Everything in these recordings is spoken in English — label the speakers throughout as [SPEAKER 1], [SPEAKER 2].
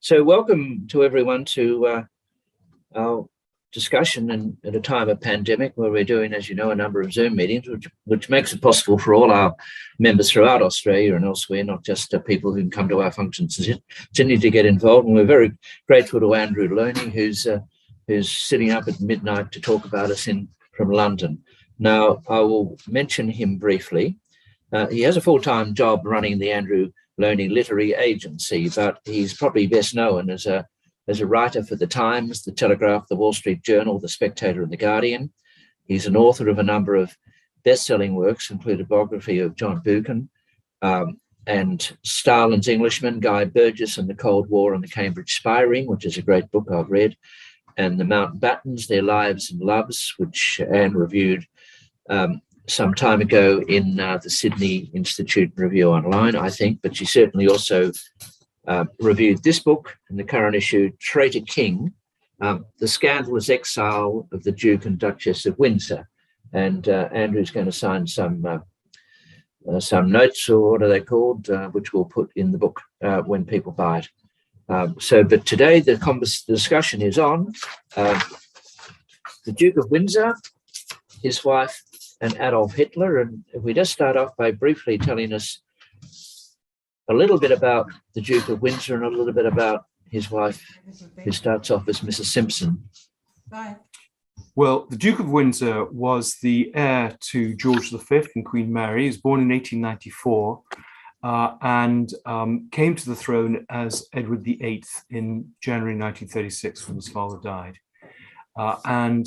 [SPEAKER 1] So welcome to everyone to our discussion at a time of pandemic where we're doing, as you know, a number of Zoom meetings, which makes it possible for all our members throughout Australia and elsewhere, not just people who can come to our functions, to continue to get involved. And we're very grateful to Andrew Lownie, who's sitting up at midnight to talk about us from London. Now, I will mention him briefly. He has a full-time job running the Andrew Lownie Literary Agency, but he's probably best known as a writer for The Times, The Telegraph, The Wall Street Journal, The Spectator and The Guardian. He's an author of a number of best-selling works, including a biography of John Buchan and Stalin's Englishman, Guy Burgess and the Cold War and the Cambridge Spy Ring, which is a great book I've read, and The Mountbattens, Their Lives and Loves, which Anne reviewed some time ago in the Sydney Institute Review Online, I think, but she certainly also reviewed this book in the current issue, Traitor King, The Scandalous Exile of the Duke and Duchess of Windsor. And Andrew's going to sign some notes, or what are they called, which we'll put in the book when people buy it. But today the discussion is on the Duke of Windsor, his wife, and Adolf Hitler. And if we just start off by briefly telling us a little bit about the Duke of Windsor and a little bit about his wife, who starts off as Mrs. Simpson.
[SPEAKER 2] Bye.
[SPEAKER 3] Well, the Duke of Windsor was the heir to George V and Queen Mary. He was born in 1894 and came to the throne as Edward VIII in January 1936 when his father died. And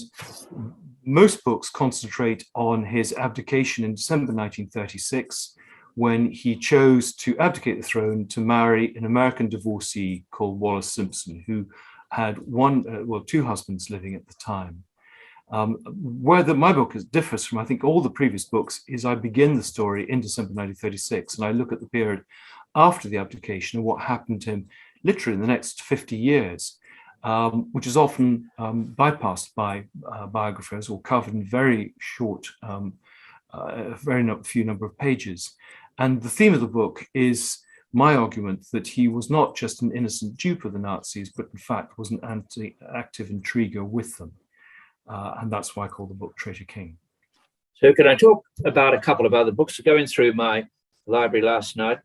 [SPEAKER 3] most books concentrate on his abdication in December 1936, when he chose to abdicate the throne to marry an American divorcee called Wallis Simpson, who had two husbands living at the time. Where my book differs from, I think, all the previous books is I begin the story in December 1936, and I look at the period after the abdication and what happened to him literally in the next 50 years. Which is often bypassed by biographers or covered in very short, few number of pages. And the theme of the book is my argument that he was not just an innocent dupe of the Nazis, but in fact was an active intriguer with them. And that's why I call the book Traitor King.
[SPEAKER 1] So can I talk about a couple of other books? Going through my library last night,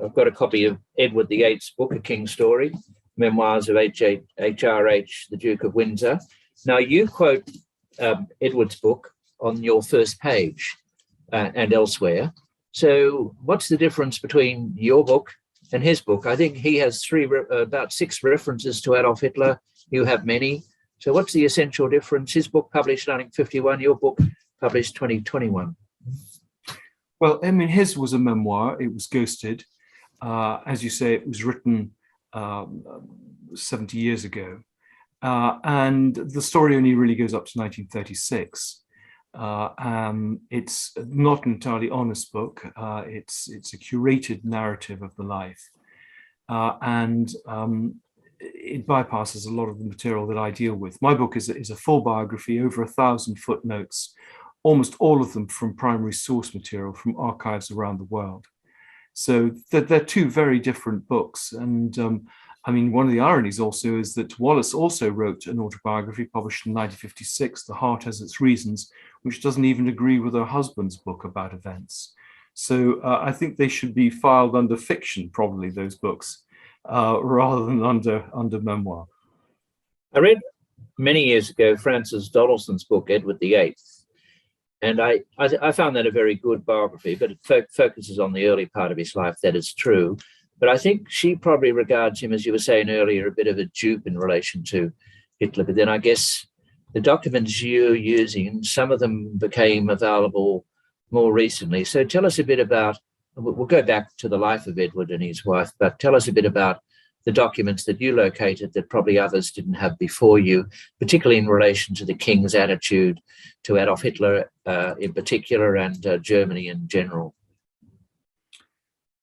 [SPEAKER 1] I've got a copy of Edward VIII's book, A King's Story, Memoirs of HRH, the Duke of Windsor. Now, you quote Edward's book on your first page and elsewhere. So what's the difference between your book and his book? I think he has about 6 references to Adolf Hitler. You have many. So what's the essential difference? His book published in 1951, your book published 2021.
[SPEAKER 3] Well, I mean, his was a memoir. It was ghosted. As you say, it was written 70 years ago. And the story only really goes up to 1936. It's not an entirely honest book. It's a curated narrative of the life. And it bypasses a lot of the material that I deal with. My book is a full biography, over 1,000 footnotes, almost all of them from primary source material from archives around the world. So they're two very different books. And I mean, one of the ironies also is that Wallis also wrote an autobiography published in 1956, The Heart Has Its Reasons, which doesn't even agree with her husband's book about events. So I think they should be filed under fiction, probably, those books, rather than under memoir.
[SPEAKER 1] I read many years ago Francis Donaldson's book, Edward VIII. And I found that a very good biography, but it focuses on the early part of his life. That is true. But I think she probably regards him, as you were saying earlier, a bit of a dupe in relation to Hitler. But then I guess the documents you're using, some of them became available more recently. So tell us a bit about, we'll go back to the life of Edward and his wife, but tell us a bit about the documents that you located that probably others didn't have before you, particularly in relation to the King's attitude to Adolf Hitler in particular and Germany in general.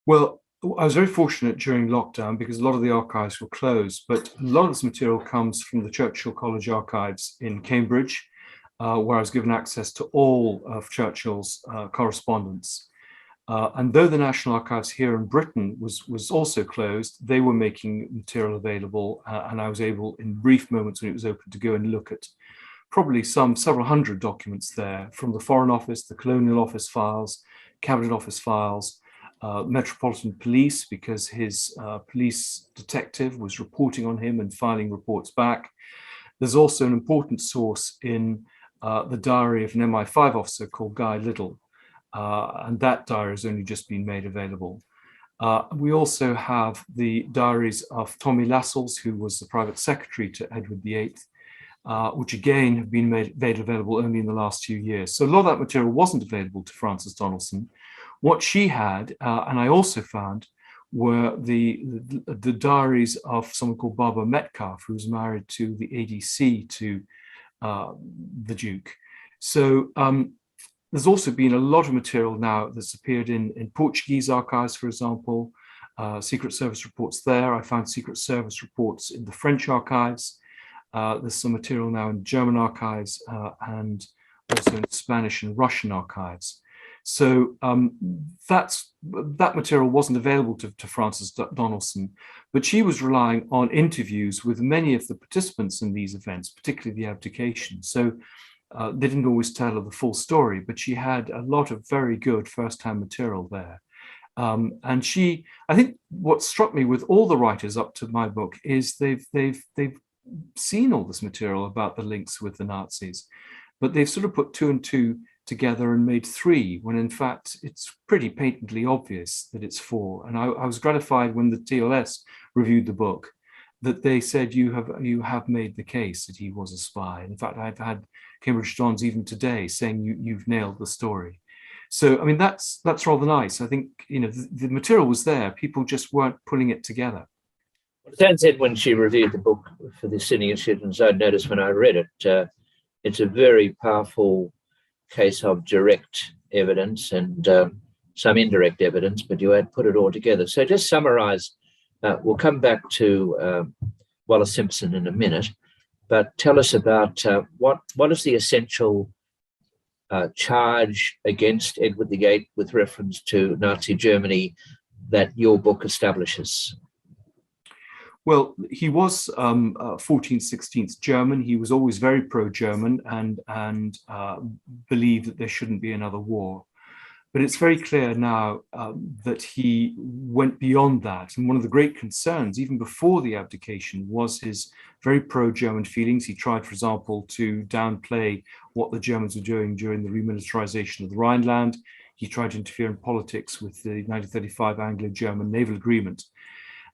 [SPEAKER 3] Well, I was very fortunate during lockdown because a lot of the archives were closed, but a lot of this material comes from the Churchill College archives in Cambridge, where I was given access to all of Churchill's correspondence. And though the National Archives here in Britain was also closed, they were making material available, and I was able, in brief moments when it was open, to go and look at probably several hundred documents there from the Foreign Office, the Colonial Office files, Cabinet Office files, Metropolitan Police, because his police detective was reporting on him and filing reports back. There's also an important source in the diary of an MI5 officer called Guy Liddell, and that diary has only just been made available. We also have the diaries of Tommy Lassels, who was the private secretary to Edward VIII, which again have been made available only in the last few years. So a lot of that material wasn't available to Frances Donaldson. What she had, and I also found, were the diaries of someone called Barbara Metcalfe, who was married to the ADC to the Duke. So there's also been a lot of material now that's appeared in Portuguese archives, for example, Secret Service reports there. I found Secret Service reports in the French archives. There's some material now in German archives and also in Spanish and Russian archives. So that material wasn't available to Frances Donaldson, but she was relying on interviews with many of the participants in these events, particularly the abdication. So they didn't always tell her the full story, but she had a lot of very good first-hand material there. And she, I think what struck me with all the writers up to my book is they've seen all this material about the links with the Nazis, but they've sort of put two and two together and made three, when in fact it's pretty patently obvious that it's four. And I was gratified when the TLS reviewed the book that they said you have made the case that he was a spy. In fact, I've had Cambridge Dons even today saying you've nailed the story. So I mean that's rather nice. I think the material was there, people just weren't putting it together.
[SPEAKER 1] Well, Dan said when she reviewed the book for the Sydney Institute, and so I noticed when I read it, it's a very powerful case of direct evidence and some indirect evidence, but you had put it all together. So just summarize, we'll come back to Wallace Simpson in a minute, but tell us about what is the essential charge against Edward VIII with reference to Nazi Germany that your book establishes?
[SPEAKER 3] Well, he was 14th, 16th German. He was always very pro-German and believed that there shouldn't be another war. But it's very clear now that he went beyond that. And one of the great concerns, even before the abdication, was his very pro-German feelings. He tried, for example, to downplay what the Germans were doing during the remilitarization of the Rhineland. He tried to interfere in politics with the 1935 Anglo-German naval agreement.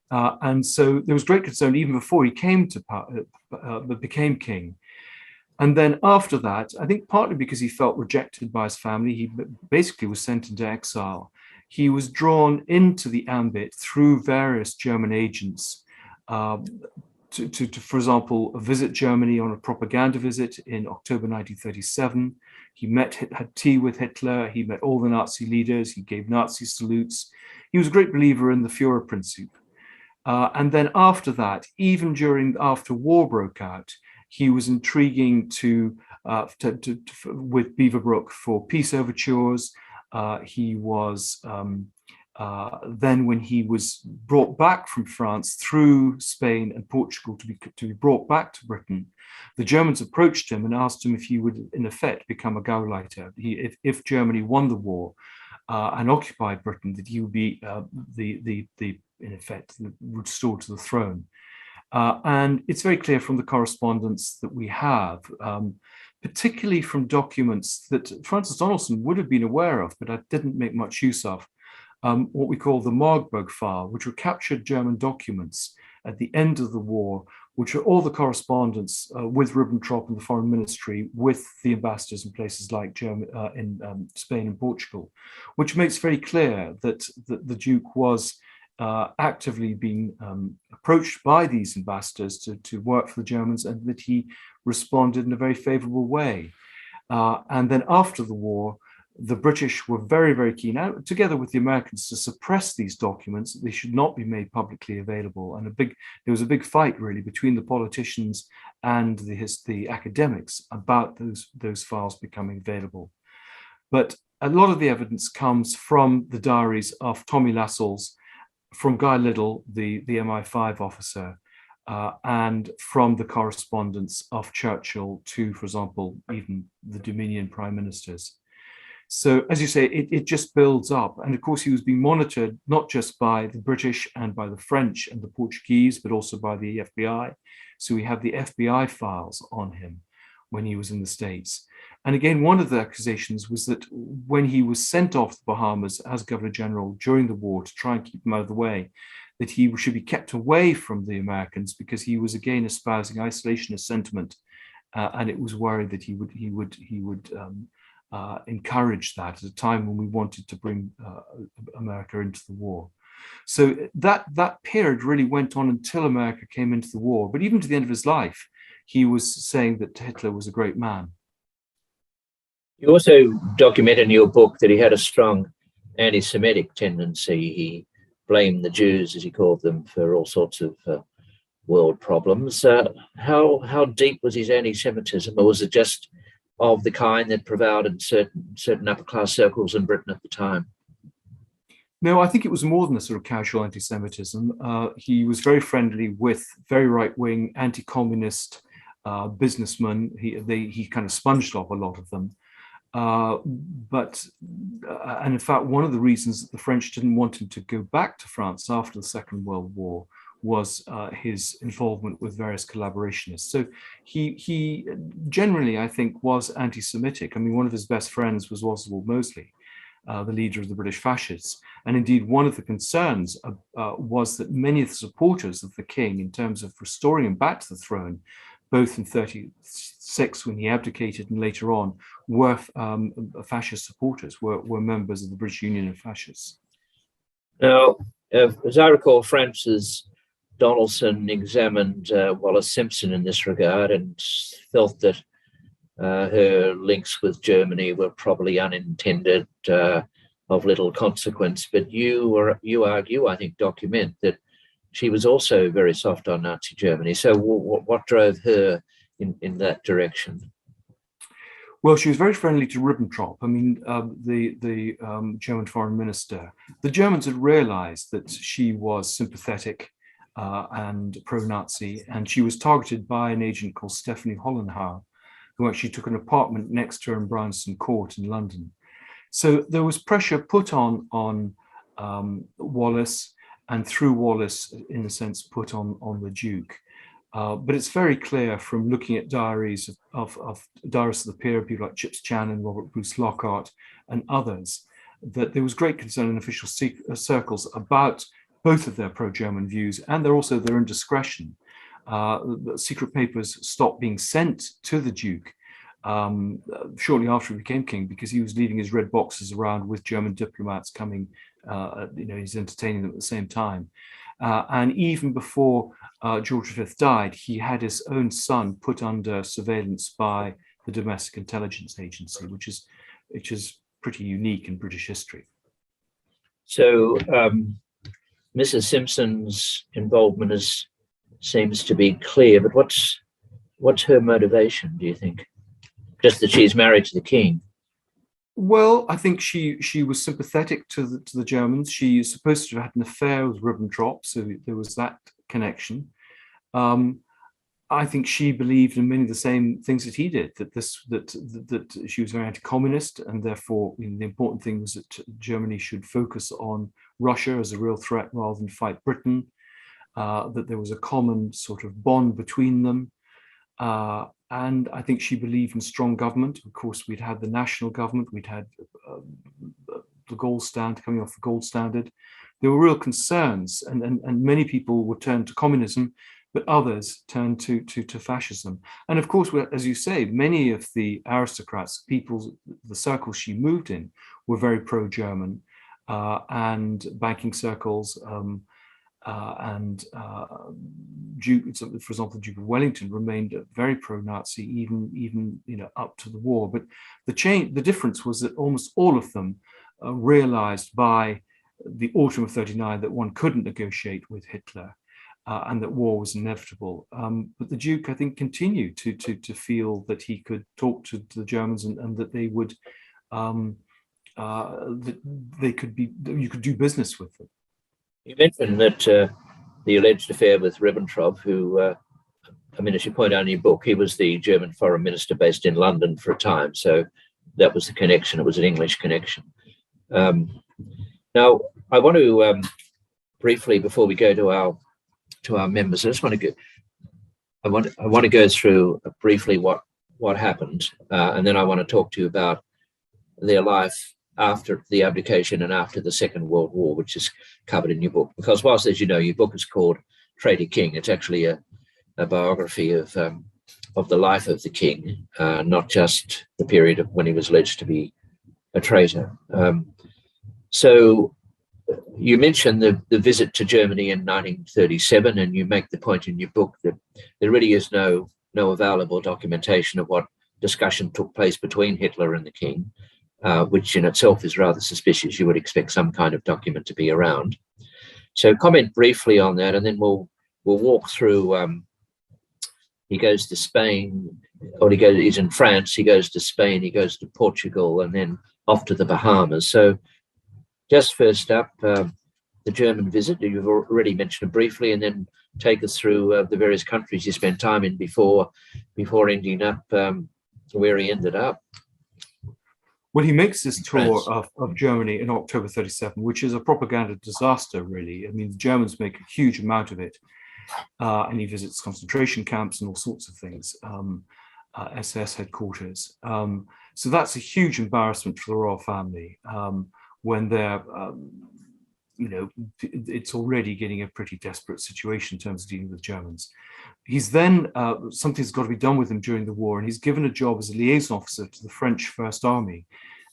[SPEAKER 3] And so there was great concern even before he came to became king. And then after that, I think partly because he felt rejected by his family, he basically was sent into exile. He was drawn into the ambit through various German agents to, for example, visit Germany on a propaganda visit in October 1937. He had tea with Hitler. He met all the Nazi leaders. He gave Nazi salutes. He was a great believer in the Führerprinzip. And then after that, even after war broke out, he was intriguing with Beaverbrook for peace overtures. He was then, when he was brought back from France through Spain and Portugal to be brought back to Britain, the Germans approached him and asked him if he would, in effect, become a Gauleiter. If Germany won the war and occupied Britain, that he would be in effect, restored to the throne. And it's very clear from the correspondence that we have, particularly from documents that Frances Donaldson would have been aware of, but I didn't make much use of, what we call the Marburg file, which were captured German documents at the end of the war, which are all the correspondence with Ribbentrop and the Foreign Ministry with the ambassadors in places like Spain and Portugal, which makes very clear that the Duke was actively being approached by these ambassadors to work for the Germans, and that he responded in a very favorable way. And then after the war, the British were very, very keen, together with the Americans, to suppress these documents. They should not be made publicly available. And there was a big fight, really, between the politicians and the academics about those files becoming available. But a lot of the evidence comes from the diaries of Tommy Lassels, from Guy Liddell, the MI5 officer, and from the correspondence of Churchill to, for example, even the Dominion prime ministers. So, as you say, it just builds up. And of course, he was being monitored not just by the British and by the French and the Portuguese, but also by the FBI. So we have the FBI files on him when he was in the States. And again, one of the accusations was that when he was sent off the Bahamas as Governor General during the war to try and keep them out of the way, that he should be kept away from the Americans because he was again espousing isolationist sentiment, and it was worried that he would encourage that at a time when we wanted to bring America into the war. So that period really went on until America came into the war. But even to the end of his life, he was saying that Hitler was a great man.
[SPEAKER 1] You also document in your book that he had a strong anti-Semitic tendency. He blamed the Jews, as he called them, for all sorts of world problems. How deep was his anti-Semitism, or was it just of the kind that prevailed in certain upper-class circles in Britain at the time?
[SPEAKER 3] No, I think it was more than a sort of casual anti-Semitism. He was very friendly with very right-wing, anti-communist businessmen. He kind of sponged off a lot of them. And in fact, one of the reasons that the French didn't want him to go back to France after the Second World War was his involvement with various collaborationists. So he generally, I think, was anti-Semitic. I mean, one of his best friends was Oswald Mosley, the leader of the British fascists. And indeed, one of the concerns was that many of the supporters of the king, in terms of restoring him back to the throne, both in 1936 when he abdicated and later on, were fascist supporters, were members of the British Union of Fascists.
[SPEAKER 1] Now, as I recall, Francis Donaldson examined Wallis Simpson in this regard and felt that her links with Germany were probably unintended, of little consequence. But you argue, I think, document that she was also very soft on Nazi Germany. So what drove her in that direction?
[SPEAKER 3] Well, she was very friendly to Ribbentrop. I mean, the German foreign minister. The Germans had realized that she was sympathetic and pro-Nazi, and she was targeted by an agent called Stephanie Hollenhauer, who actually took an apartment next to her in Bryanston Court in London. So there was pressure put on Wallis, and through Wallis, in a sense, put on the Duke. But it's very clear from looking at diaries of diarists of the period, people like Chips Channon, Robert Bruce Lockhart, and others, that there was great concern in official circles about both of their pro-German views and also their indiscretion. The secret papers stopped being sent to the Duke shortly after he became king, because he was leaving his red boxes around with German diplomats coming. He's entertaining them at the same time. And even before George V died, he had his own son put under surveillance by the Domestic Intelligence Agency, which is pretty unique in British history.
[SPEAKER 1] So Mrs. Simpson's involvement seems to be clear, but what's her motivation, do you think? Just that she's married to the king?
[SPEAKER 3] Well, I think she was sympathetic to the Germans. She is supposed to have had an affair with Ribbentrop, so there was that connection. I think she believed in many of the same things that he did. That she was very anti-communist, and therefore the important thing was that Germany should focus on Russia as a real threat rather than fight Britain. That there was a common sort of bond between them. And I think she believed in strong government. Of course, we'd had the national government, we'd had the gold standard, coming off the gold standard. There were real concerns, and many people would turn to communism, but others turned to fascism. And of course, as you say, many of the aristocrats, the circles she moved in, were very pro-German, and banking circles, Duke, for example, the Duke of Wellington remained very pro-Nazi, even up to the war. But the difference was that almost all of them realized by the autumn of '39 that one couldn't negotiate with Hitler, and that war was inevitable. But the Duke, I think, continued to feel that he could talk to the Germans, and that they would that you could do business with them.
[SPEAKER 1] You mentioned that the alleged affair with Ribbentrop, who, as you point out in your book, he was the German foreign minister based in London for a time. So that was the connection. It was an English connection. Now, I want to briefly, before we go to our members, I want to go through briefly what happened, and then I want to talk to you about their life after the abdication and after the Second World War, which is covered in your book. Because whilst, as you know, your book is called Traitor King, it's actually a biography of the life of the king, not just the period of when he was alleged to be a traitor. So you mentioned the visit to Germany in 1937, and you make the point in your book that there really is no available documentation of what discussion took place between Hitler and the king, which in itself is rather suspicious. You would expect some kind of document to be around. So comment briefly on that, and then we'll walk through. He goes to Spain, or he's in France, he goes to Spain, he goes to Portugal, and then off to the Bahamas. So just first up, the German visit, you've already mentioned it briefly, and then take us through the various countries you spent time in before ending up where he ended up.
[SPEAKER 3] Well, he makes this tour of Germany in October 37, which is a propaganda disaster, really. I mean, the Germans make a huge amount of it. And he visits concentration camps and all sorts of things, SS headquarters. So that's a huge embarrassment for the royal family when they're, it's already getting a pretty desperate situation in terms of dealing with Germans. He's then, something's got to be done with him during the war, and he's given a job as a liaison officer to the French First Army,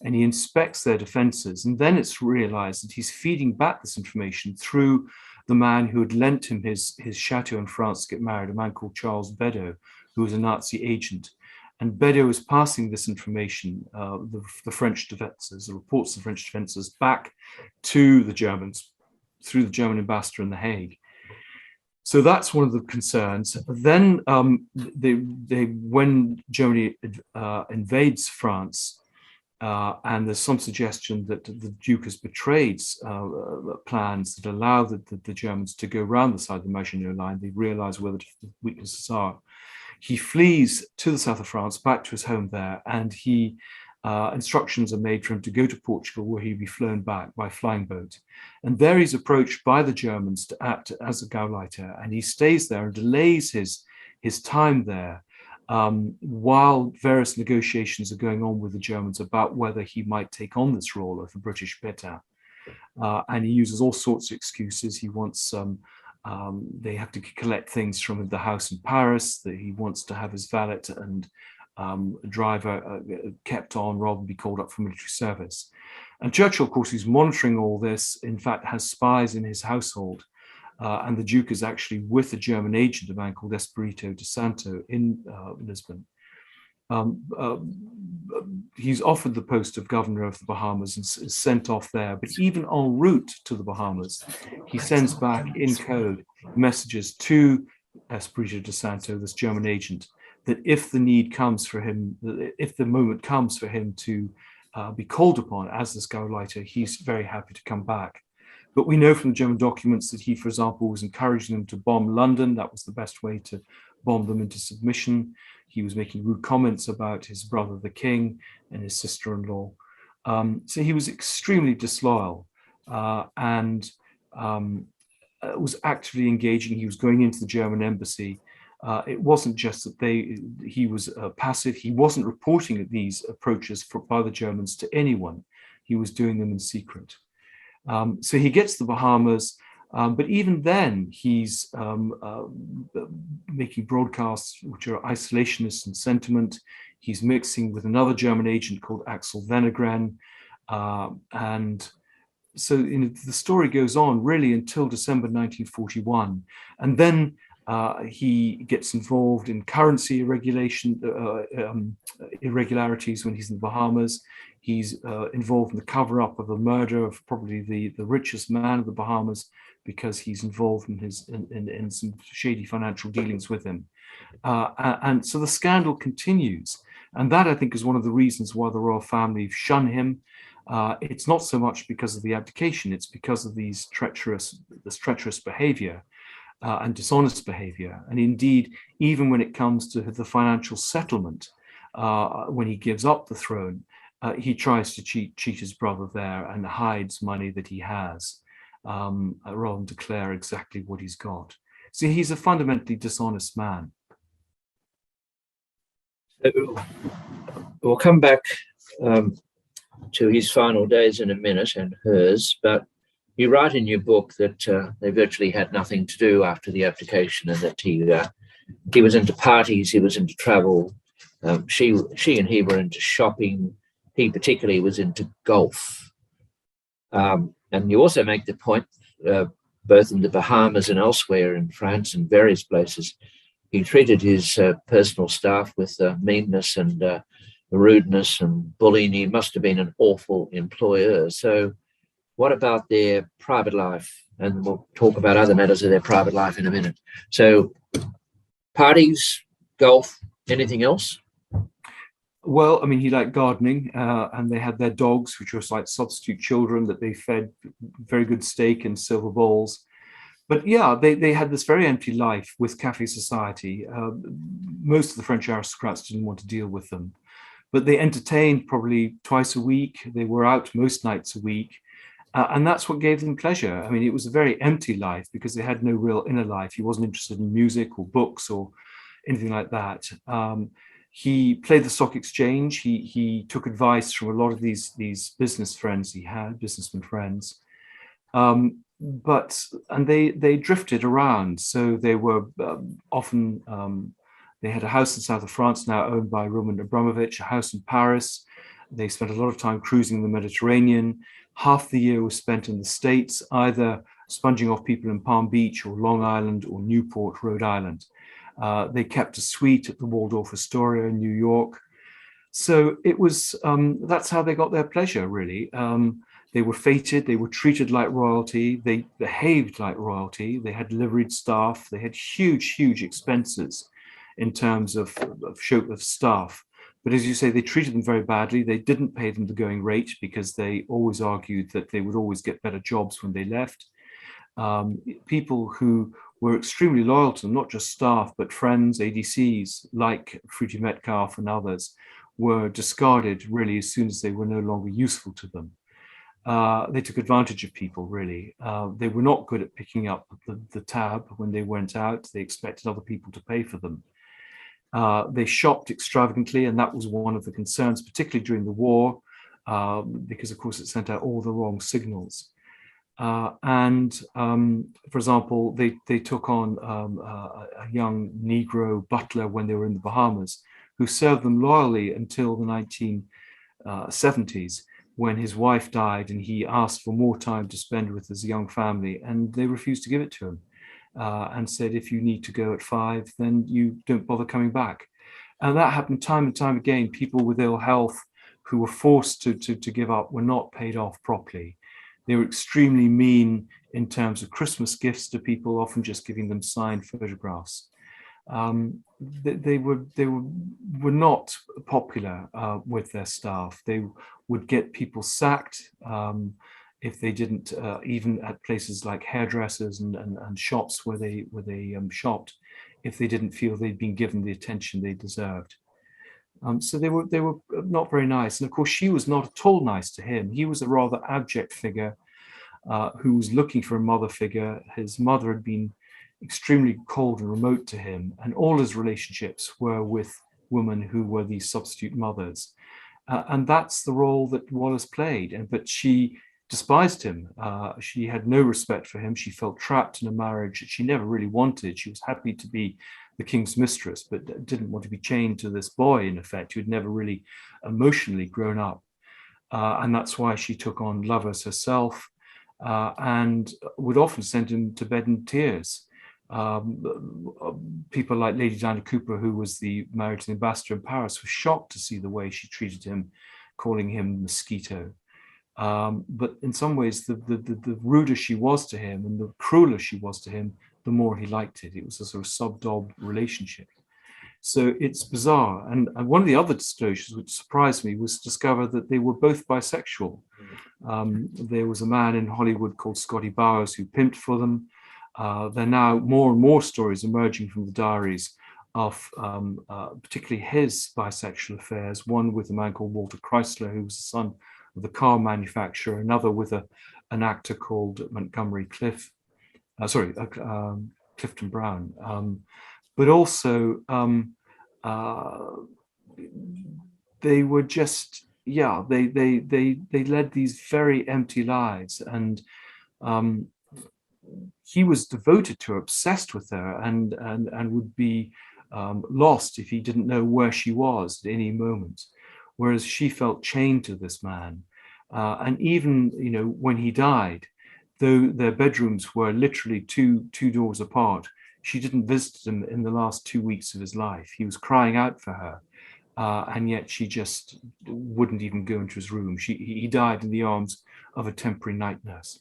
[SPEAKER 3] and he inspects their defenses. And then it's realized that he's feeding back this information through the man who had lent him his chateau in France to get married, a man called Charles Beddoes, who was a Nazi agent. And Beddoes was passing this information, the French defences, the reports of the French defences, back to the Germans through the German ambassador in The Hague. So that's one of the concerns. Then when Germany invades France, and there's some suggestion that the Duke has betrayed plans that allow the Germans to go around the side of the Maginot Line. They realize where the weaknesses are. He flees to the south of France, back to his home there, and instructions are made for him to go to Portugal, where he'd be flown back by flying boat. And there he's approached by the Germans to act as a Gauleiter, and he stays there and delays his time there while various negotiations are going on with the Germans about whether he might take on this role of the British Pétain. And he uses all sorts of excuses. He wants they have to collect things from the house in Paris, that he wants to have his valet and driver kept on rather than be called up for military service. And Churchill, of course, who's monitoring all this, in fact, has spies in his household. And the Duke is actually with a German agent, a man called Espirito de Santo in Lisbon. He's offered the post of governor of the Bahamas and is sent off there. But even en route to the Bahamas, he sends back in code messages to Espirito de Santo, this German agent, that if the need comes for him, if the moment comes for him to be called upon as this Gauleiter, he's very happy to come back. But we know from the German documents that he, for example, was encouraging them to bomb London. That was the best way to bomb them into submission. He was making rude comments about his brother, the king, and his sister-in-law. So he was extremely disloyal and was actively engaging. He was going into the German embassy. It wasn't just that he was passive. He wasn't reporting these approaches by the Germans to anyone. He was doing them in secret. So he gets to the Bahamas, but even then he's making broadcasts which are isolationist in sentiment. He's mixing with another German agent called Axel Wenner-Gren. And so the story goes on really until December 1941. And then he gets involved in currency irregularities when he's in the Bahamas. He's involved in the cover-up of the murder of probably the richest man of the Bahamas, because he's involved in some shady financial dealings with him. And so the scandal continues. And that, I think, is one of the reasons why the royal family shun him. It's not so much because of the abdication, it's because of this treacherous behavior and dishonest behavior. And indeed, even when it comes to the financial settlement, when he gives up the throne, he tries to cheat his brother there and hides money that he has, rather than declare exactly what he's got. So he's a fundamentally dishonest man.
[SPEAKER 1] We'll come back to his final days in a minute, and hers, but you write in your book that they virtually had nothing to do after the abdication, and that he was into parties, he was into travel, she and he were into shopping, he particularly was into golf. And you also make the point, both in the Bahamas and elsewhere in France and various places, he treated his personal staff with meanness and rudeness and bullying. He must have been an awful employer. So what about their private life? And we'll talk about other matters of their private life in a minute. So parties, golf, anything else?
[SPEAKER 3] Well, I mean, he liked gardening, and they had their dogs, which was like substitute children that they fed very good steak and silver bowls. But yeah, they had this very empty life with cafe society. Most of the French aristocrats didn't want to deal with them, but they entertained probably twice a week. They were out most nights a week. And that's what gave them pleasure. I mean, it was a very empty life because they had no real inner life. He wasn't interested in music or books or anything like that. He played the stock exchange. He took advice from a lot of these business friends he had, businessman friends. And they drifted around. So they were often, they had a house in south of France now owned by Roman Abramovich, a house in Paris. They spent a lot of time cruising the Mediterranean. Half the year was spent in the States, either sponging off people in Palm Beach or Long Island or Newport, Rhode Island. They kept a suite at the Waldorf Astoria in New York. So it was, that's how they got their pleasure, really. They were feted, they were treated like royalty, they behaved like royalty, they had liveried staff, they had huge, huge expenses in terms of staff. But as you say, they treated them very badly. They didn't pay them the going rate because they always argued that they would always get better jobs when they left. People who were extremely loyal to them, not just staff, but friends, ADCs, like Fruity Metcalf and others, were discarded really as soon as they were no longer useful to them. They took advantage of people, really. They were not good at picking up the tab when they went out. They expected other people to pay for them. They shopped extravagantly, and that was one of the concerns, particularly during the war, because, of course, it sent out all the wrong signals. For example, they took on a young Negro butler when they were in the Bahamas, who served them loyally until the 1970s, when his wife died and he asked for more time to spend with his young family, and they refused to give it to him. And said, if you need to go at 5, then you don't bother coming back. And that happened time and time again. People with ill health who were forced to give up were not paid off properly. They were extremely mean in terms of Christmas gifts to people, often just giving them signed photographs. They were not popular with their staff. They would get people sacked if they didn't, even at places like hairdressers and shops where they shopped, if they didn't feel they'd been given the attention they deserved. So they were not very nice. And of course, she was not at all nice to him. He was a rather abject figure who was looking for a mother figure. His mother had been extremely cold and remote to him, and all his relationships were with women who were these substitute mothers. And that's the role that Wallace played. But she despised him. She had no respect for him. She felt trapped in a marriage that she never really wanted. She was happy to be the king's mistress, but didn't want to be chained to this boy, in effect, who had never really emotionally grown up. And that's why she took on lovers herself, and would often send him to bed in tears. People like Lady Diana Cooper, who was married to the ambassador in Paris, were shocked to see the way she treated him, calling him mosquito. But in some ways, the ruder she was to him and the crueler she was to him, the more he liked it. It was a sort of sub-dob relationship. So it's bizarre. And one of the other disclosures which surprised me was to discover that they were both bisexual. There was a man in Hollywood called Scotty Bowers who pimped for them. There are now more and more stories emerging from the diaries of particularly his bisexual affairs, one with a man called Walter Chrysler, who was the son of the car manufacturer, another with an actor called Montgomery Clifton Brown. But also they were just, they led these very empty lives, and he was devoted to her, obsessed with her, and would be lost if he didn't know where she was at any moment, whereas she felt chained to this man. And even, when he died, though their bedrooms were literally two doors apart, she didn't visit him in the last 2 weeks of his life. He was crying out for her, and yet she just wouldn't even go into his room. He died in the arms of a temporary night nurse.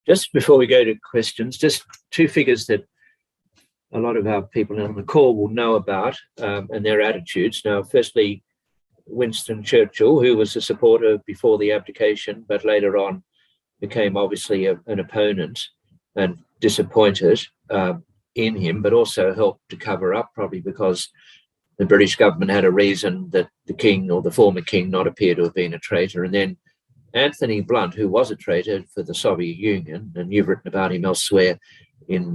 [SPEAKER 1] Just before we go to questions, just two figures that a lot of our people on the call will know about and their attitudes. Now, firstly, Winston Churchill, who was a supporter before the abdication, but later on became obviously an opponent and disappointed in him, but also helped to cover up, probably because the British government had a reason that the king or the former king not appear to have been a traitor. And then Anthony Blunt, who was a traitor for the Soviet Union, and you've written about him elsewhere in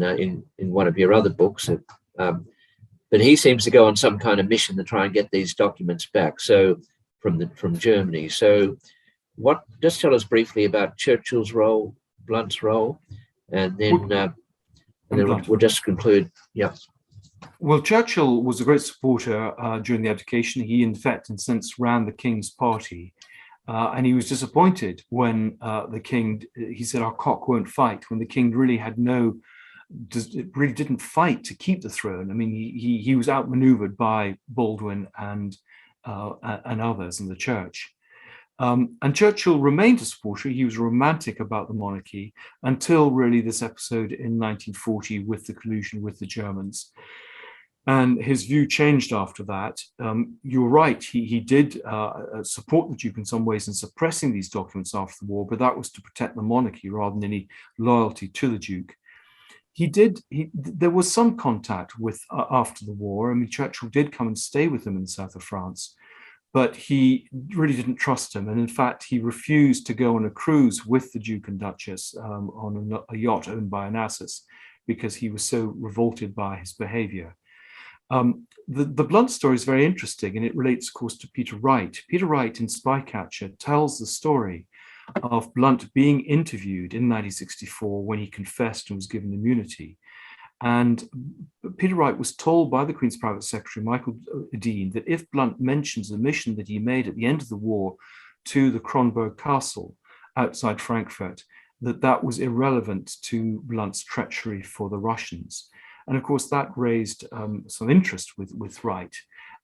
[SPEAKER 1] one of your other books, but he seems to go on some kind of mission to try and get these documents back. So from Germany. So just tell us briefly about Churchill's role, Blunt's role, and then we'll just conclude. Yeah.
[SPEAKER 3] Well, Churchill was a great supporter during the abdication. He, in fact, and since ran the King's party. And he was disappointed when the king, he said, "Our cock won't fight," when the king really didn't fight to keep the throne. I mean, he was outmaneuvered by Baldwin and others in the church. And Churchill remained a supporter. He was romantic about the monarchy until really this episode in 1940 with the collusion with the Germans. And his view changed after that. You're right, he did support the Duke in some ways in suppressing these documents after the war, but that was to protect the monarchy rather than any loyalty to the Duke. There was some contact with after the war. I mean, Churchill did come and stay with him in the south of France, but he really didn't trust him. And in fact, he refused to go on a cruise with the Duke and Duchess on a yacht owned by Onassis because he was so revolted by his behavior. The Blunt story is very interesting, and it relates, of course, to Peter Wright. Peter Wright in Spycatcher tells the story of Blunt being interviewed in 1964 when he confessed and was given immunity. And Peter Wright was told by the Queen's Private Secretary, Michael Dean, that if Blunt mentions the mission that he made at the end of the war to the Kronberg Castle outside Frankfurt, that was irrelevant to Blunt's treachery for the Russians. And of course, that raised some interest with Wright.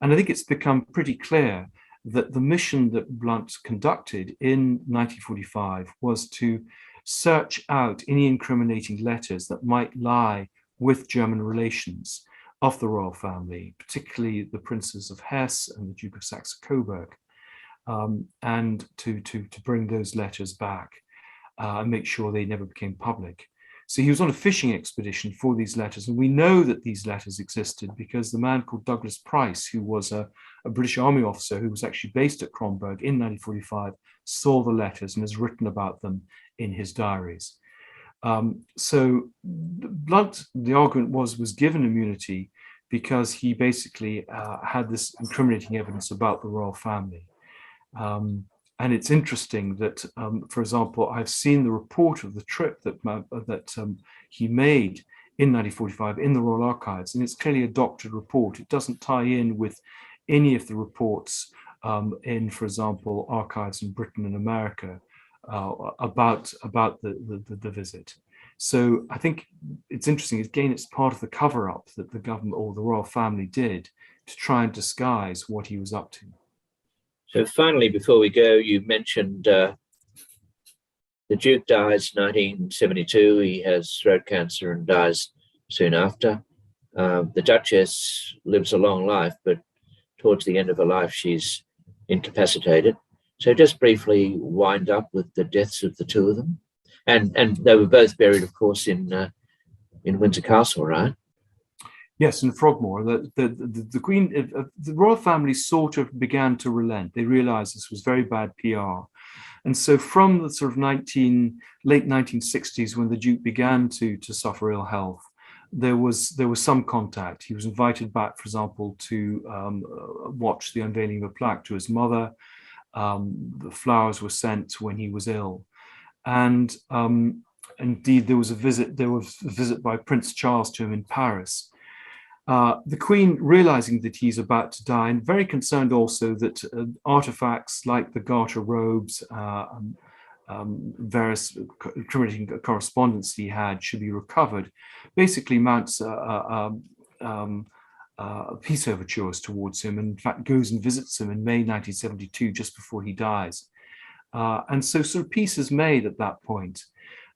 [SPEAKER 3] And I think it's become pretty clear that the mission that Blunt conducted in 1945 was to search out any incriminating letters that might lie with German relations of the royal family, particularly the princes of Hesse and the Duke of Saxe-Coburg, and to bring those letters back and make sure they never became public. So he was on a fishing expedition for these letters, and we know that these letters existed because the man called Douglas Price, who was a British Army officer who was actually based at Kronberg in 1945, saw the letters and has written about them in his diaries. So Blunt, the argument was given immunity because he basically had this incriminating evidence about the royal family. And it's interesting that, for example, I've seen the report of the trip that he made in 1945 in the Royal Archives, and it's clearly a doctored report. It doesn't tie in with any of the reports in, for example, archives in Britain and America about the visit. So I think it's interesting. Again, it's part of the cover-up that the government or the royal family did to try and disguise what he was up to.
[SPEAKER 1] So finally, before we go, you mentioned the Duke dies 1972. He has throat cancer and dies soon after. The Duchess lives a long life, but towards the end of her life, she's incapacitated. So just briefly wind up with the deaths of the two of them. And they were both buried, of course, in Windsor Castle, right?
[SPEAKER 3] Yes, in Frogmore, the Queen, the royal family sort of began to relent. They realized this was very bad PR. And so from the sort of late 1960s, when the Duke began to suffer ill health, there was some contact. He was invited back, for example, to watch the unveiling of a plaque to his mother. The flowers were sent when he was ill. And indeed, there was a visit by Prince Charles to him in Paris. The Queen, realizing that he's about to die, and very concerned also that artifacts like the Garter robes, various incriminating correspondence he had should be recovered, basically mounts peace overtures towards him, and in fact goes and visits him in May 1972, just before he dies. And so sort of peace is made at that point.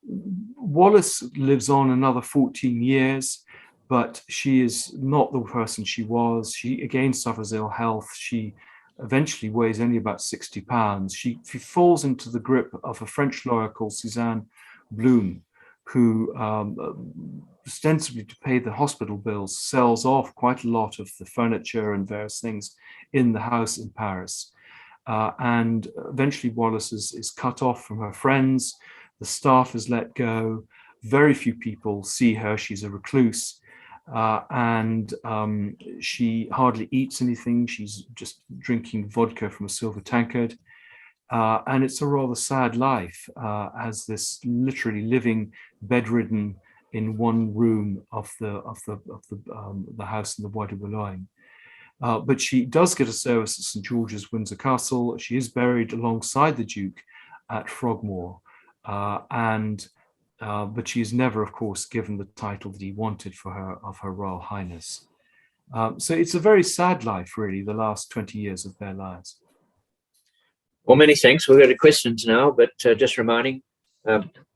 [SPEAKER 3] Wallis lives on another 14 years, but she is not the person she was. She again suffers ill health. She eventually weighs only about 60 pounds. She falls into the grip of a French lawyer called Suzanne Bloom, who ostensibly to pay the hospital bills, sells off quite a lot of the furniture and various things in the house in Paris. And eventually Wallis is cut off from her friends. The staff is let go. Very few people see her. She's a recluse. And she hardly eats anything. She's just drinking vodka from a silver tankard. And it's a rather sad life, as this literally living bedridden in one room of the house in the Bois de Boulogne. But she does get a service at St. George's, Windsor Castle. She is buried alongside the Duke at Frogmore. But she is never, of course, given the title that he wanted for her, of Her Royal Highness. So it's a very sad life, really, the last 20 years of their lives.
[SPEAKER 1] Well, many thanks. We'll go to questions now, but just reminding,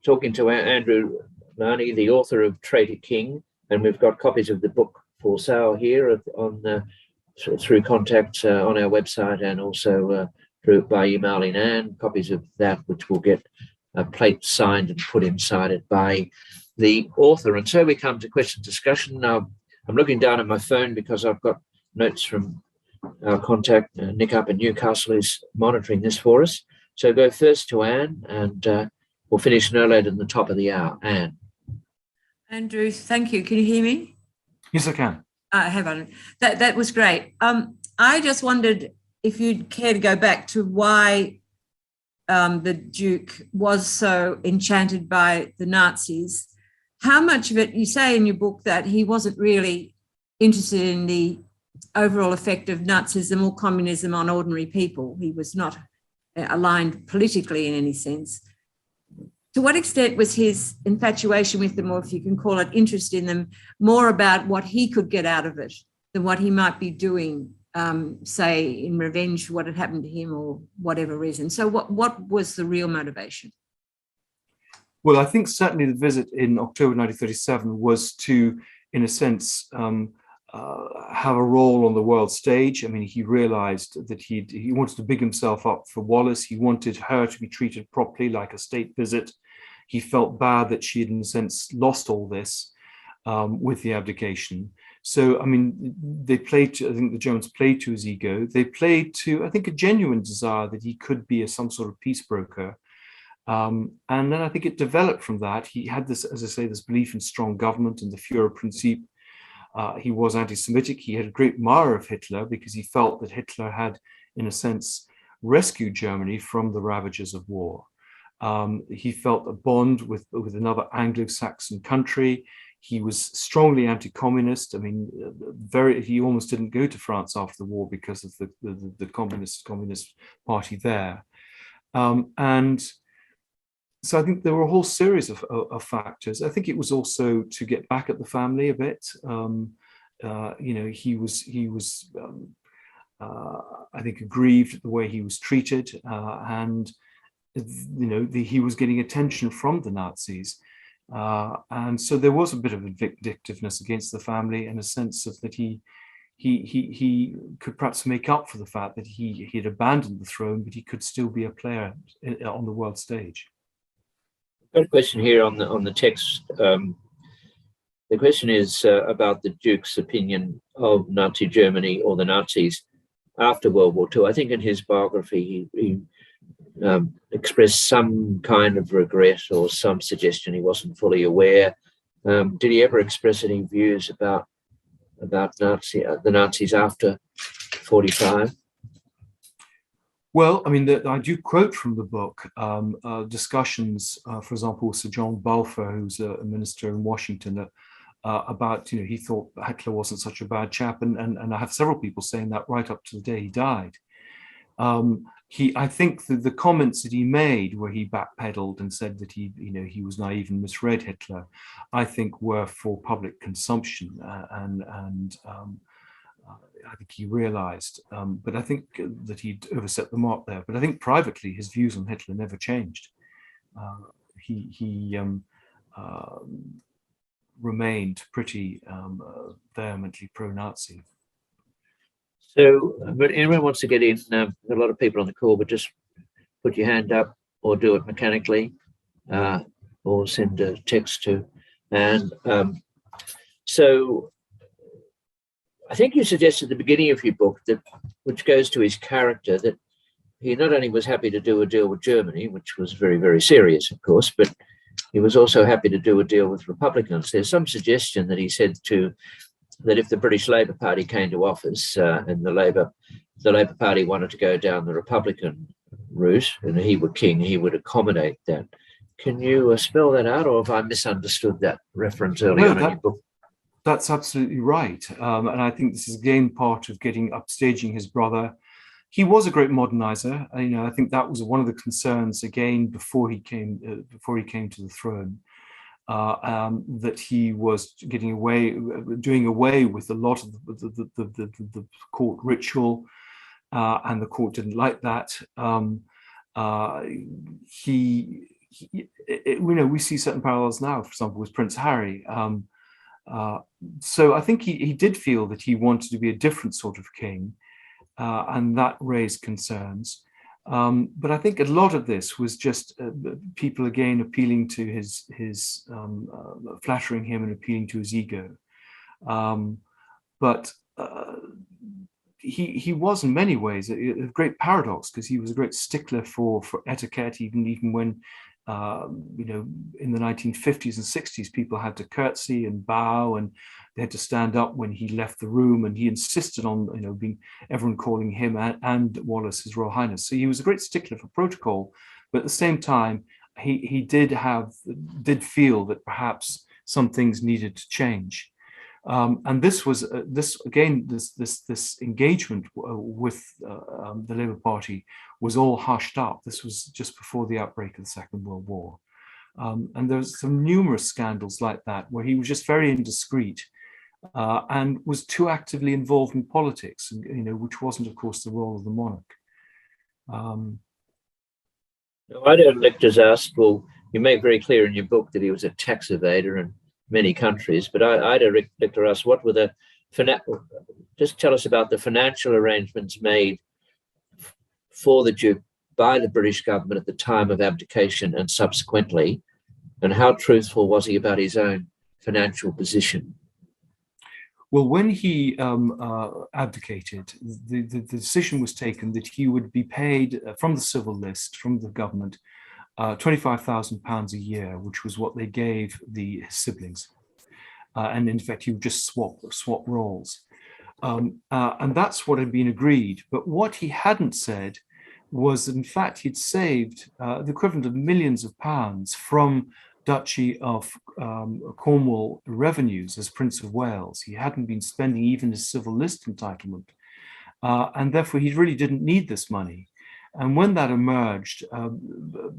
[SPEAKER 1] talking to Andrew Lownie, the author of Traitor King, and we've got copies of the book for sale here through contact on our website, and also by emailing Anne, copies of that, which will get a plate signed and put inside it by the author. And so we come to question discussion. Now, I'm looking down at my phone because I've got notes from our contact, Nick up in Newcastle, who's monitoring this for us. So go first to Anne, and we'll finish no later than the top of the hour. Anne.
[SPEAKER 2] Andrew, thank you. Can you hear me?
[SPEAKER 3] Yes, I can.
[SPEAKER 2] I have on. That was great. I just wondered if you'd care to go back to why the Duke was so enchanted by the Nazis. How much of it, you say in your book that he wasn't really interested in the overall effect of Nazism or communism on ordinary people. He was not aligned politically in any sense. To what extent was his infatuation with them, or if you can call it interest in them, more about what he could get out of it than what he might be doing, say, in revenge for what had happened to him or whatever reason? So what was the real motivation?
[SPEAKER 3] Well, I think certainly the visit in October 1937 was to, in a sense, have a role on the world stage. I mean, he realized that he wanted to big himself up for Wallis. He wanted her to be treated properly, like a state visit. He felt bad that she had, in a sense, lost all this with the abdication. So, I mean, they played to, I think the Germans played to his ego. They played to, I think, a genuine desire that he could be some sort of peace broker. And then I think it developed from that. He had this, as I say, this belief in strong government and the Führerprinzip. He was anti-Semitic. He had a great admirer of Hitler because he felt that Hitler had, in a sense, rescued Germany from the ravages of war. He felt a bond with another Anglo-Saxon country. He was strongly anti-communist. I mean, he almost didn't go to France after the war because of the communist party there. And so I think there were a whole series of factors. I think it was also to get back at the family a bit. He was I think, aggrieved at the way he was treated, and he was getting attention from the Nazis. And so there was a bit of vindictiveness against the family, in a sense of that he could perhaps make up for the fact that he had abandoned the throne, but he could still be a player on the world stage.
[SPEAKER 1] I've got a question here on the text. The question is about the Duke's opinion of Nazi Germany or the Nazis after World War II. I think in his biography he expressed some kind of regret or some suggestion he wasn't fully aware. Did he ever express any views about the Nazis after 1945?
[SPEAKER 3] Well, I mean, I do quote from the book discussions, for example, Sir John Balfour, who's a minister in Washington, about, he thought Hitler wasn't such a bad chap, and I have several people saying that right up to the day he died. I think the comments that he made, where he backpedaled and said that he was naive and misread Hitler, I think were for public consumption, and I think he realized, but I think that he'd overset the mark there. But I think privately his views on Hitler never changed. He remained pretty vehemently pro-Nazi.
[SPEAKER 1] So, but anyone wants to get in, a lot of people on the call, but just put your hand up or do it mechanically, or send a text to. And so I think you suggested at the beginning of your book, that, which goes to his character, that he not only was happy to do a deal with Germany, which was very, very serious, of course, but he was also happy to do a deal with Republicans. There's some suggestion that he said that if the British Labour Party came to office and the Labour Party wanted to go down the Republican route and he were king, he would accommodate that. Can you spell that out, or have I misunderstood that reference earlier on in your book?
[SPEAKER 3] That's absolutely right. And I think this is again part of upstaging his brother. He was a great modernizer. I think that was one of the concerns again before he came to the throne, that he was doing away with a lot of the court ritual, and the court didn't like that. We see certain parallels now, for example, with Prince Harry. So I think he did feel that he wanted to be a different sort of king, and that raised concerns. But I think a lot of this was just people again appealing to his flattering him and appealing to his ego. But he was in many ways a great paradox, because he was a great stickler for etiquette, even when in the 1950s and 60s, people had to curtsy and bow, and they had to stand up when he left the room, and he insisted on everyone calling him and Wallace His Royal Highness. So he was a great stickler for protocol, but at the same time, he did feel that perhaps some things needed to change. And this was this engagement with the Labour Party was all hushed up. This was just before the outbreak of the Second World War, and there was some numerous scandals like that where he was just very indiscreet and was too actively involved in politics, which wasn't, of course, the role of the monarch.
[SPEAKER 1] I know lectors asked, well, you make very clear in your book that he was a tax evader in many countries, but I had a lecturer ask, what were just tell us about the financial arrangements made for the Duke by the British government at the time of abdication and subsequently, and how truthful was he about his own financial position?
[SPEAKER 3] Well, when he abdicated, the decision was taken that he would be paid from the civil list, from the government, £25,000 a year, which was what they gave his siblings. And in fact, he would just swap roles. And that's what had been agreed. But what he hadn't said was that, in fact, he'd saved the equivalent of millions of pounds from Duchy of Cornwall revenues as Prince of Wales. He hadn't been spending even his civil list entitlement. And therefore, he really didn't need this money. And when that emerged,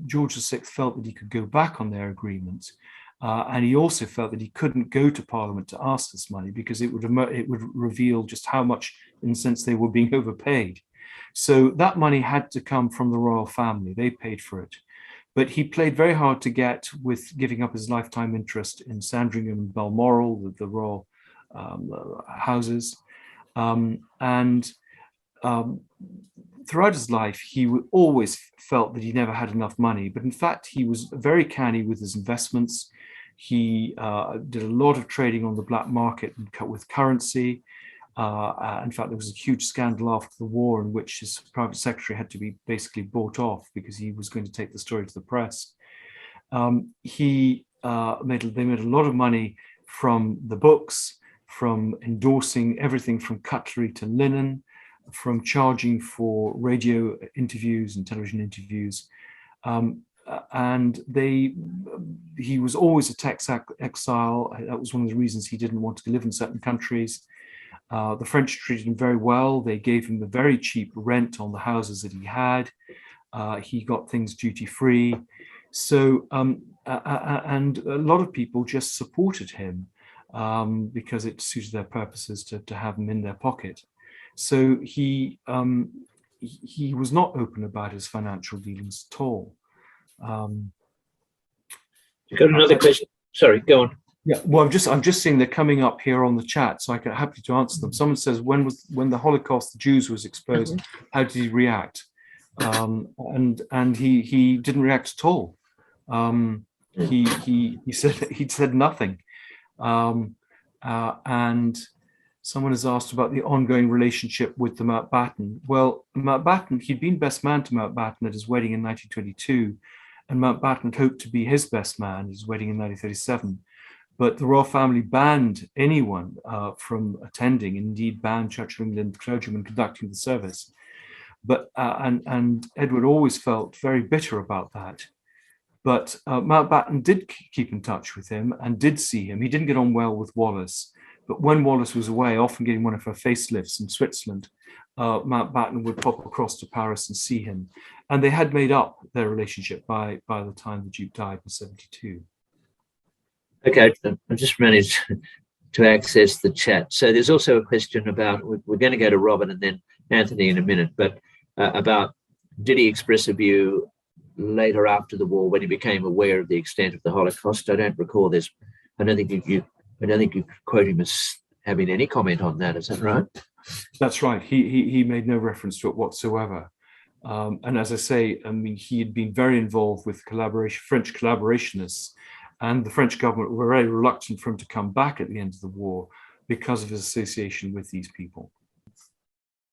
[SPEAKER 3] George VI felt that he could go back on their agreement. And he also felt that he couldn't go to Parliament to ask this money, because it would reveal just how much, in a sense, they were being overpaid. So that money had to come from the royal family. They paid for it. But he played very hard to get with giving up his lifetime interest in Sandringham and Balmoral, the royal houses. And throughout his life, he always felt that he never had enough money. But in fact, he was very canny with his investments. He did a lot of trading on the black market with currency. In fact, there was a huge scandal after the war in which his private secretary had to be basically bought off because he was going to take the story to the press. They made a lot of money from the books, from endorsing everything from cutlery to linen, from charging for radio interviews and television interviews. He was always a tax exile. That was one of the reasons he didn't want to live in certain countries. The French treated him very well. They gave him a very cheap rent on the houses that he had. He got things duty-free. So, and a lot of people just supported him because it suited their purposes to have him in their pocket. So he was not open about his financial dealings at all.
[SPEAKER 1] You've got another question? Sorry, go on.
[SPEAKER 3] Yeah, well, I'm just seeing they're coming up here on the chat, so I can happy to answer them. Someone says, when the Holocaust, the Jews was exposed, how did he react? And he didn't react at all. He said nothing. And someone has asked about the ongoing relationship with the Mountbatten. Well, Mountbatten, he'd been best man to Mountbatten at his wedding in 1922, and Mountbatten had hoped to be his best man at his wedding in 1937. But the royal family banned anyone from attending, indeed banned Church of England clergymen conducting the service. But and Edward always felt very bitter about that. But Mountbatten did keep in touch with him and did see him. He didn't get on well with Wallis, but when Wallis was away, often getting one of her facelifts in Switzerland, Mountbatten would pop across to Paris and see him. And they had made up their relationship by the time the Duke died in 1972.
[SPEAKER 1] Okay, I just managed to access the chat. So there's also a question about, we're going to go to Robin and then Anthony in a minute, but about did he express a view later after the war when he became aware of the extent of the Holocaust? I don't recall this. I don't think you quote him as having any comment on that. Is that right?
[SPEAKER 3] That's right. He made no reference to it whatsoever. And as I say, I mean, he had been very involved with French collaborationists. And the French government were very reluctant for him to come back at the end of the war because of his association with these people.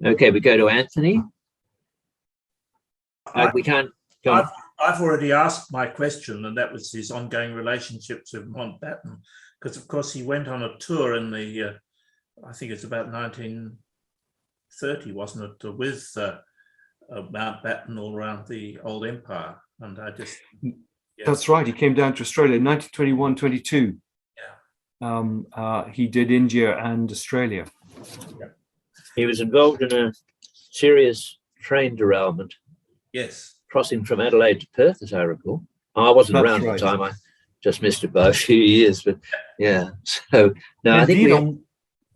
[SPEAKER 1] Okay, we go to Anthony. We can't go on.
[SPEAKER 4] I've already asked my question, and that was his ongoing relationships with Mountbatten, because of course he went on a tour in the, I think it's about 1930, wasn't it, with Mountbatten all around the old empire. And I just... Yes.
[SPEAKER 3] That's right. He came down to Australia in 1921-22.
[SPEAKER 4] Yeah.
[SPEAKER 3] He did India and Australia.
[SPEAKER 4] Yeah.
[SPEAKER 1] He was involved in a serious train derailment.
[SPEAKER 4] Yes.
[SPEAKER 1] Crossing from Adelaide to Perth, as I recall. I wasn't around at the time. I just missed it by a few years, but yeah. So no,
[SPEAKER 3] indeed,
[SPEAKER 1] I think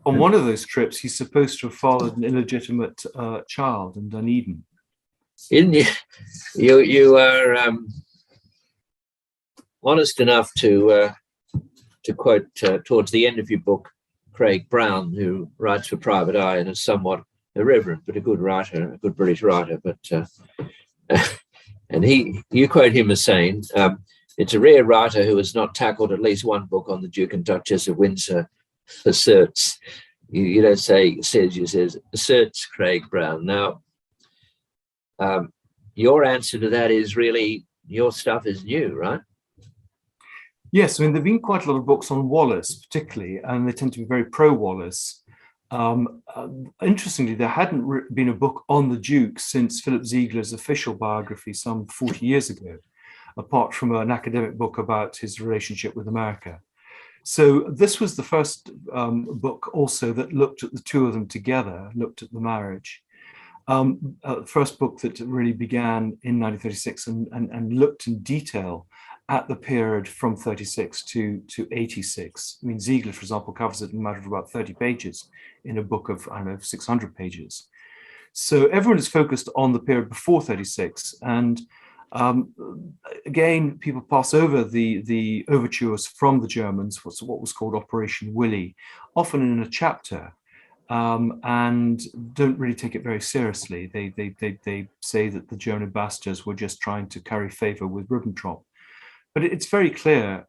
[SPEAKER 3] on one of those trips, he's supposed to have fathered an illegitimate child in Dunedin.
[SPEAKER 1] You are honest enough to quote towards the end of your book, Craig Brown, who writes for Private Eye and is somewhat irreverent, but a good writer, a good British writer. But and you quote him as saying, "It's a rare writer who has not tackled at least one book on the Duke and Duchess of Windsor." Asserts. You don't say says. You says asserts Craig Brown. Now, your answer to that is really your stuff is new, right?
[SPEAKER 3] Yes, I mean, there have been quite a lot of books on Wallis, particularly, and they tend to be very pro-Wallis. Interestingly, there hadn't been a book on the Duke since Philip Ziegler's official biography some 40 years ago, apart from an academic book about his relationship with America. So this was the first book also that looked at the two of them together, looked at the marriage. First book that really began in 1936 and looked in detail at the period from 36 to 86. I mean, Ziegler, for example, covers it in a matter of about 30 pages in a book of, I don't know, 600 pages. So everyone is focused on the period before 36. And Again, people pass over the overtures from the Germans, what was called Operation Willy, often in a chapter, and don't really take it very seriously. They say that the German ambassadors were just trying to curry favor with Ribbentrop. But it's very clear,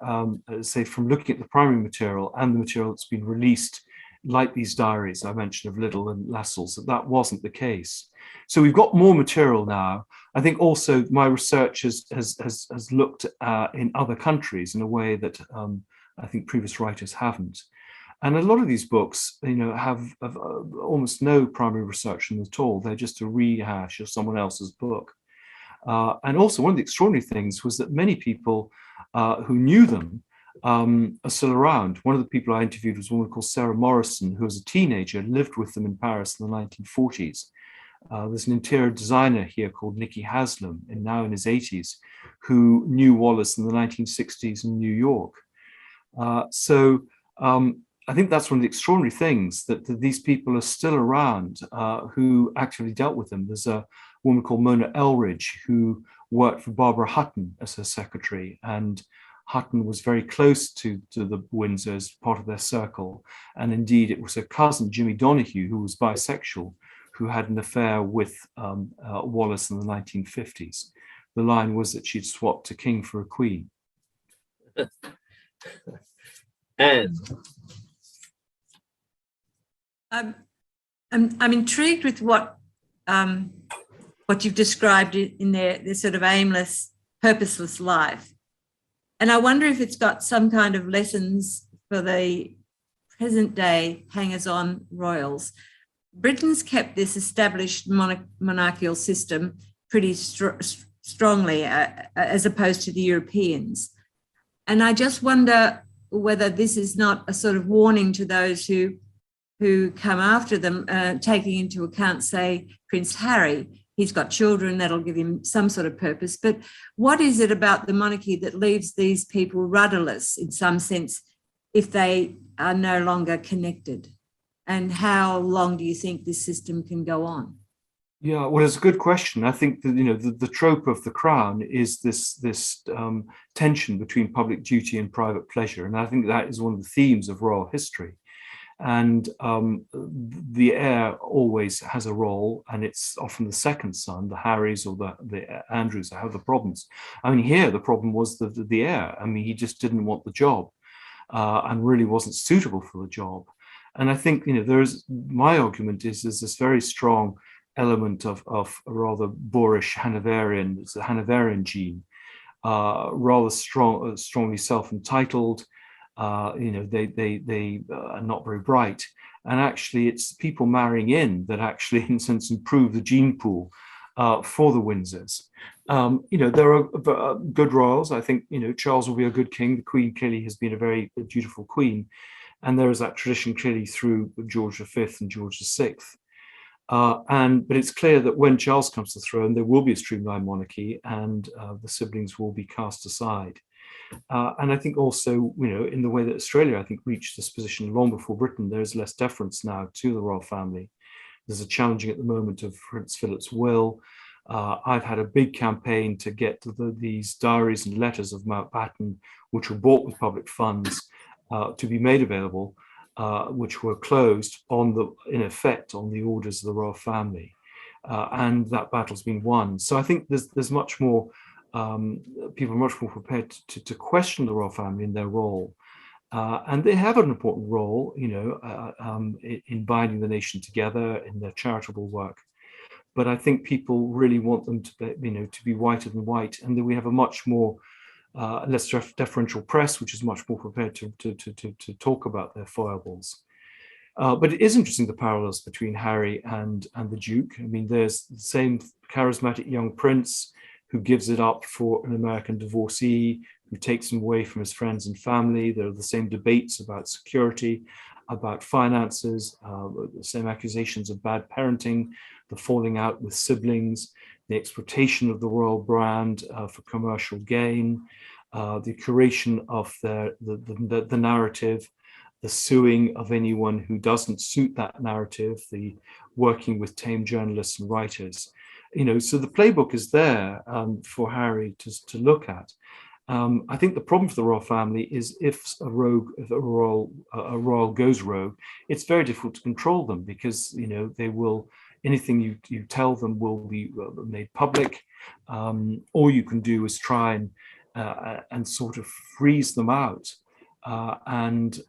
[SPEAKER 3] say, from looking at the primary material and the material that's been released, like these diaries I mentioned of Liddell and Lassels, that wasn't the case. So we've got more material now. I think also my research has looked in other countries in a way that I think previous writers haven't. And a lot of these books, have almost no primary research in them at all. They're just a rehash of someone else's book. And also one of the extraordinary things was that many people who knew them are still around. One of the people I interviewed was a woman called Sarah Morrison, who was a teenager, lived with them in Paris in the 1940s. There's an interior designer here called Nicky Haslam, now in his 80s, who knew Wallace in the 1960s in New York. So I think that's one of the extraordinary things, that these people are still around who actually dealt with them. There's a woman called Mona Elridge who worked for Barbara Hutton as her secretary, and Hutton was very close to the Windsors, part of their circle. And indeed, it was her cousin, Jimmy Donahue, who was bisexual, who had an affair with Wallace in the 1950s. The line was that she'd swapped a king for a queen.
[SPEAKER 1] And
[SPEAKER 2] I'm intrigued with what you've described in their sort of aimless, purposeless life. And I wonder if it's got some kind of lessons for the present day hangers-on royals. Britain's kept this established monarchical system pretty strongly as opposed to the Europeans. And I just wonder whether this is not a sort of warning to those who come after them, taking into account, say, Prince Harry. He's got children, that'll give him some sort of purpose. But what is it about the monarchy that leaves these people rudderless in some sense if they are no longer connected? And how long do you think this system can go on?
[SPEAKER 3] Yeah, well, it's a good question. I think that the trope of the crown is this tension between public duty and private pleasure, and I think that is one of the themes of royal history. And the heir always has a role, and it's often the second son, the Harrys or the Andrews, that have the problems. I mean, here the problem was the heir. I mean, he just didn't want the job and really wasn't suitable for the job. And I think my argument is there's this very strong element of a rather boorish Hanoverian, it's the Hanoverian gene, rather strongly self-entitled. They are not very bright, and actually it's people marrying in that actually in a sense improve the gene pool for the Windsors. There are good royals. I think Charles will be a good king. The Queen clearly has been a very dutiful queen, and there is that tradition clearly through George V and George VI. But it's clear that when Charles comes to the throne, there will be a streamlined monarchy, and the siblings will be cast aside. And I think also, in the way that Australia, I think, reached this position long before Britain, there's less deference now to the royal family. There's a challenging at the moment of Prince Philip's will. I've had a big campaign to get these diaries and letters of Mountbatten, which were bought with public funds, to be made available, which were closed in effect on the orders of the royal family. And that battle's been won. So I think there's much more, people are much more prepared to question the royal family in their role. And they have an important role, in binding the nation together in their charitable work. But I think people really want them to be whiter than white, and then we have a much more less deferential press, which is much more prepared to talk about their foibles. But it is interesting, the parallels between Harry and the Duke. I mean, there's the same charismatic young prince who gives it up for an American divorcee, who takes him away from his friends and family. There are the same debates about security, about finances, the same accusations of bad parenting, the falling out with siblings, the exploitation of the royal brand for commercial gain, the curation of the narrative, the suing of anyone who doesn't suit that narrative, the working with tame journalists and writers. So the playbook is there for Harry to look at. I think the problem for the royal family is if a royal goes rogue, it's very difficult to control them, because they will, anything you tell them will be made public. All you can do is try and sort of freeze them out and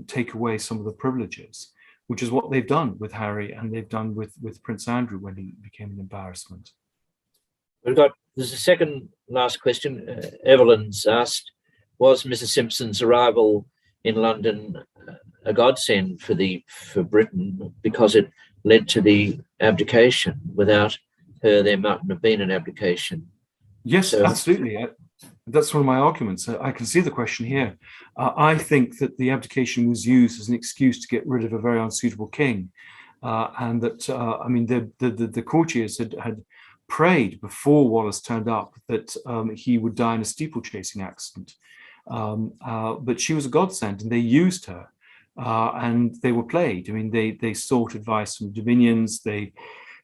[SPEAKER 3] take away some of the privileges, which is what they've done with Harry, and they've done with Prince Andrew when he became an embarrassment.
[SPEAKER 1] There's a second last question. Evelyn's asked, was Mrs. Simpson's arrival in London a godsend for Britain, because it led to the abdication? Without her, there mightn't have been an abdication.
[SPEAKER 3] Yes, absolutely. That's one of my arguments. I can see the question here. I think that the abdication was used as an excuse to get rid of a very unsuitable king, and that the courtiers had prayed before Wallace turned up that he would die in a steeplechasing accident. But she was a godsend, and they used her, and they were played. They sought advice from dominions, and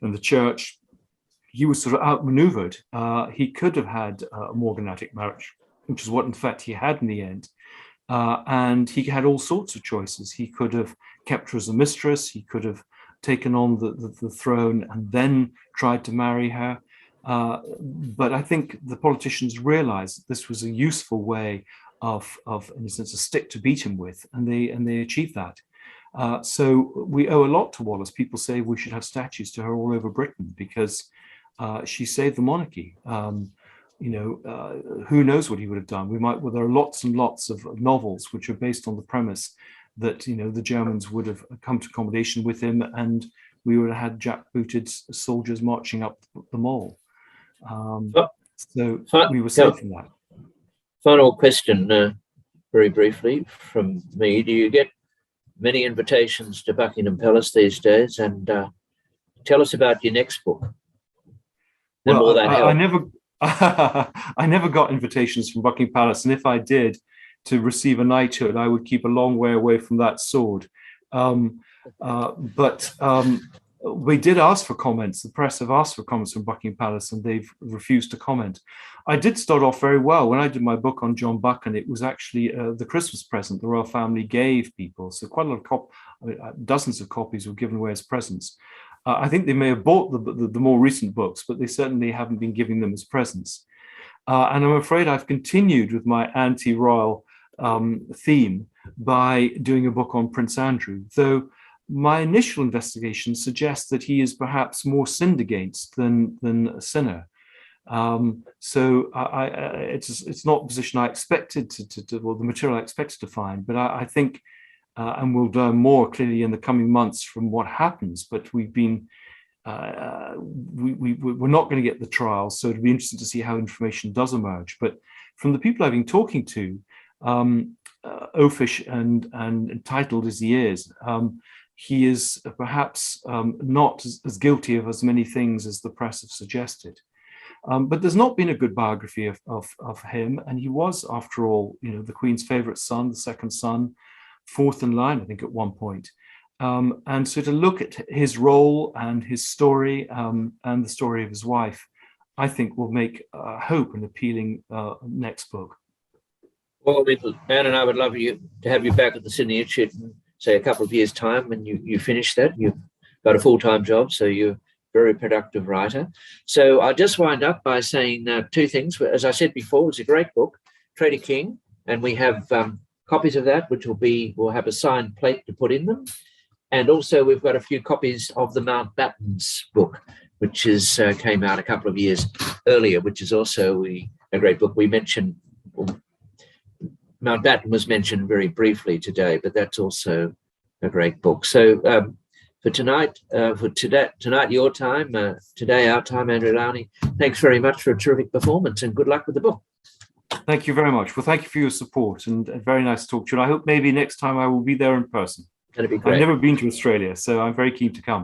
[SPEAKER 3] the church. He was sort of outmaneuvered. He could have had a morganatic marriage, which is what, in fact, he had in the end. And he had all sorts of choices. He could have kept her as a mistress. He could have taken on the throne and then tried to marry her. But I think the politicians realized that this was a useful way of, in a sense, a stick to beat him with, and they achieved that. So we owe a lot to Wallace. People say we should have statues to her all over Britain, because she saved the monarchy. Who knows what he would have done? There are lots and lots of novels which are based on the premise that the Germans would have come to accommodation with him, and we would have had jackbooted soldiers marching up the mole. So we were safe from that.
[SPEAKER 1] Final question, very briefly from me. Do you get many invitations to Buckingham Palace these days? And tell us about your next book.
[SPEAKER 3] Well, I never got invitations from Buckingham Palace, and if I did, to receive a knighthood, I would keep a long way away from that sword. But we did ask for comments. The press have asked for comments from Buckingham Palace, and they've refused to comment. I did start off very well. When I did my book on John Buchan, it was actually the Christmas present the royal family gave people. So quite a lot of dozens of copies were given away as presents. I think they may have bought the more recent books, but they certainly haven't been giving them as presents. And I'm afraid I've continued with my anti-royal theme by doing a book on Prince Andrew, though my initial investigation suggests that he is perhaps more sinned against than a sinner. So it's not a position I expected or the material I expected to find, but I think, and we'll learn more clearly in the coming months from what happens, but we've been, we're not going to get the trial, so it'll be interesting to see how information does emerge. But from the people I've been talking to, oafish and entitled as he is perhaps not as guilty of as many things as the press have suggested. But there's not been a good biography of him, and he was, after all, the Queen's favourite son, the second son, fourth in line, I think, at one point. And so to look at his role and his story and the story of his wife, I think will make hope an appealing next book.
[SPEAKER 1] Well, Anne and I would love to have you back at the Sydney Institute in, say, a couple of years' time when you finish that. You've got a full-time job, so you're a very productive writer. So I'll just wind up by saying two things. As I said before, it's a great book, Traitor King, and we have copies of that, which will have a signed plate to put in them. And also we've got a few copies of the Mountbatten's book, which came out a couple of years earlier, which is also a great book. We mentioned, Mountbatten was mentioned very briefly today, but that's also a great book. So for tonight, your time, today our time, Andrew Lownie, thanks very much for a terrific performance, and good luck with the book.
[SPEAKER 3] Thank you very much. Well, thank you for your support, and very nice to talk to you. And I hope maybe next time I will be there in person.
[SPEAKER 1] That'd be great.
[SPEAKER 3] I've never been to Australia, so I'm very keen to come.